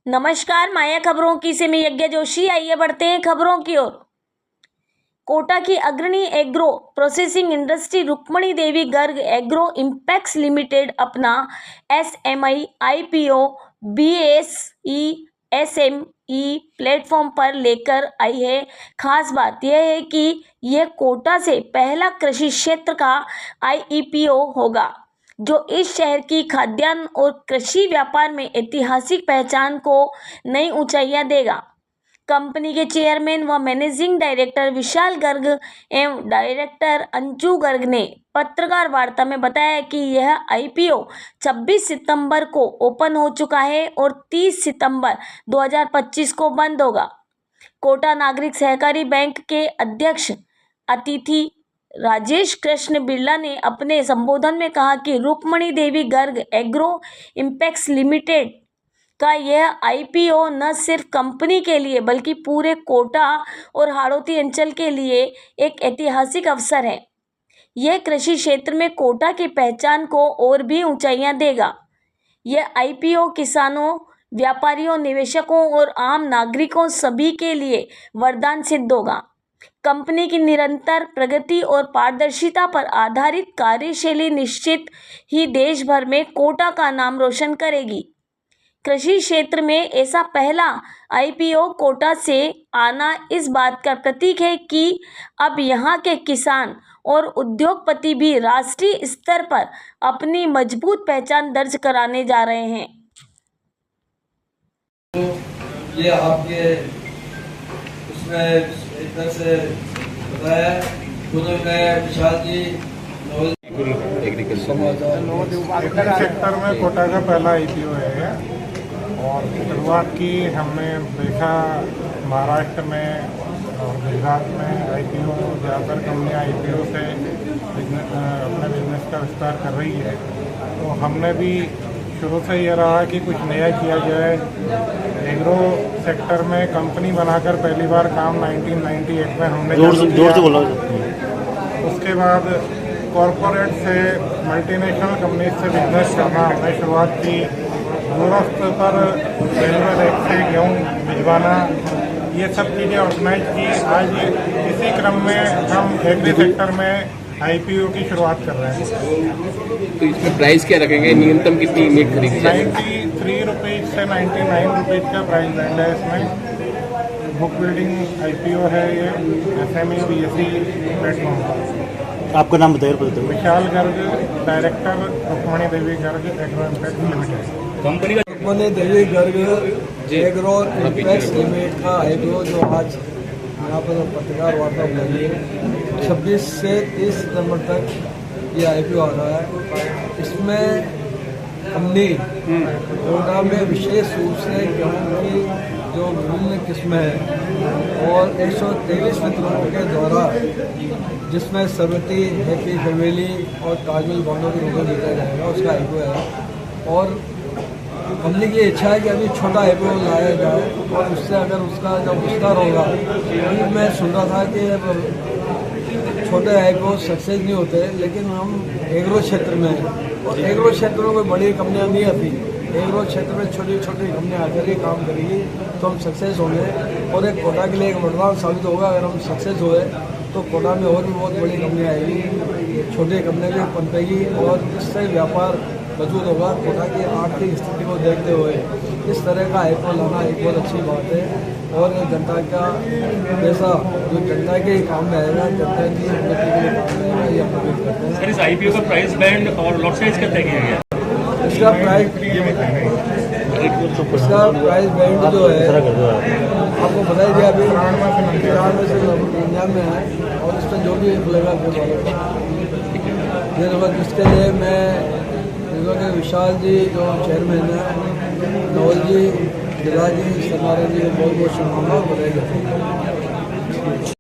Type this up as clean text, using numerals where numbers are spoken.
नमस्कार, माया खबरों की से मैं यज्ञ जोशी। आइए बढ़ते हैं खबरों की ओर। कोटा की अग्रणी agro processing industry Rukmini Devi Garg agro impacts limited अपना एसएमई आईपीओ बीएसई प्लेटफॉर्म पर लेकर आई है। खास बात यह है कि यह कोटा से पहला कृषि क्षेत्र का आईपीओ होगा जो इस शहर की खाद्यान्न और कृषि व्यापार में ऐतिहासिक पहचान को नई ऊंचाइयां देगा। कंपनी के चेयरमैन व मैनेजिंग डायरेक्टर विशाल गर्ग एवं डायरेक्टर अंजू गर्ग ने पत्रकार वार्ता में बताया कि यह आईपीओ 26 सितंबर को ओपन हो चुका है और 30 सितंबर 2025 को बंद होगा। कोटा नागरिक सहकारी बैंक के अध्यक्ष अतिथि राजेश कृष्ण बिरला ने अपने संबोधन में कहा कि Rukmini Devi Garg agro impacts limited का यह आईपीओ न सिर्फ कंपनी के लिए बल्कि पूरे कोटा और हाड़ौती अंचल के लिए एक ऐतिहासिक अवसर है। यह कृषि क्षेत्र में कोटा की पहचान को और भी ऊंचाइयां देगा। यह आईपीओ किसानों, व्यापारियों, निवेशकों और आम नागरिकों सभी के लिए वरदान सिद्ध होगा। कंपनी की निरंतर प्रगति और पारदर्शिता पर आधारित कार्यशैली निश्चित ही देश भर में कोटा का नाम रोशन करेगी। कृषि क्षेत्र में ऐसा पहला आईपीओ कोटा से आना इस बात का प्रतीक है कि अब यहां के किसान और उद्योगपति भी राष्ट्रीय स्तर पर अपनी मजबूत पहचान दर्ज कराने जा रहे हैं। तो ये आपके उसमें एक तरह से बताया विशाल जी सेक्टर में कोटा का पहला आईपीओ है और शुरुआत की हमने देखा महाराष्ट्र में और गुजरात में आईपीओ ज़्यादातर कंपनियाँ आईपीओ से अपने बिजनेस का विस्तार कर रही है। तो हमने भी शुरू से ये रहा कि कुछ नया किया जाए। एग्रो सेक्टर में कंपनी बनाकर पहली बार काम 1998 में हमने जोर से बोला। उसके बाद कॉरपोरेट से मल्टीनेशनल कंपनी से बिजनेस करना हमने शुरुआत की। दूरस्थ पर रेलवे रेक से गेहूँ भिजवाना, ये सब चीज़ें ऑर्गेनाइज की। आज इसी क्रम में हम एग्री सेक्टर में आईपीओ की शुरुआत कर रहे हैं। तो इसमें प्राइस क्या रखेंगे? न्यूनतम कितनी यूनिट खरीदी जाए? 93 रुपीज़ से 99 रुपीज़ का प्राइस बैंड है। इसमें बुक बिल्डिंग आईपीओ है। ये एसएमई बीएसई प्लेटफॉर्म पर। आपका नाम बताइए। Vishal Garg, director Rukmani Devi Garg agro impact limited. Company का Rukmani Devi Garg agro impact limited का आईपीओ जो आज यहाँ पर पत्रकार वार्ता हुई है, 26 से 30 सितंबर तक ये आईपीओ आ रहा है। इसमें हमने कोटा में विशेष रूप से गेहूँ की जो विभिन्न किस्में हैं और 123 वितरणों के द्वारा जिसमें सरवती, हैप्पी फैमिली और ताजमहल बांडों के रूप में बेचा जाएगा, उसका आईपीओ है। और हमने की इच्छा है कि अभी छोटा आईपीओ लाया जाए और उससे अगर उसका जब विस्तार होगा, अभी मैं सुन रहा था कि छोटे आईपीओ सक्सेस नहीं होते, लेकिन हम एग्रो क्षेत्र में हैं और एग्रो क्षेत्र में कोई बड़ी कंपनियां नहीं आती। एग्रो क्षेत्र में छोटी छोटी कंपनियां आकर के काम करेगी तो हम सक्सेस होंगे और एक कोटा के लिए एक वरदान साबित होगा। अगर हम सक्सेस हुए तो कोटा में और भी बहुत बड़ी कंपनियाँ आएगी, छोटी कंपनियाँ भी पनपेगी और इससे व्यापार मजबूत होगा। कोटा की आर्थिक स्थिति को देखते हुए इस तरह का आईपीओ लाना एक बहुत अच्छी बात है और जनता का पैसा जो जनता के काम में आएगा, जनता की उन्नति के लिए काम में आएगा, ये हम उम्मीद करते हैं। सर, इस आईपीओ का प्राइस बैंड और लॉट साइज क्या तय किया गया? इसका प्राइस बैंड जो है आपको बताया गया अभी 93 से 99 में है और इस पर जो भी खुलेगा जिसके लिए मैं विशाल जी जो चेयरमैन है, नवल जी, गिला जी, सरनारा जी को बहुत बहुत शुभकामनाएं बताई जाती है।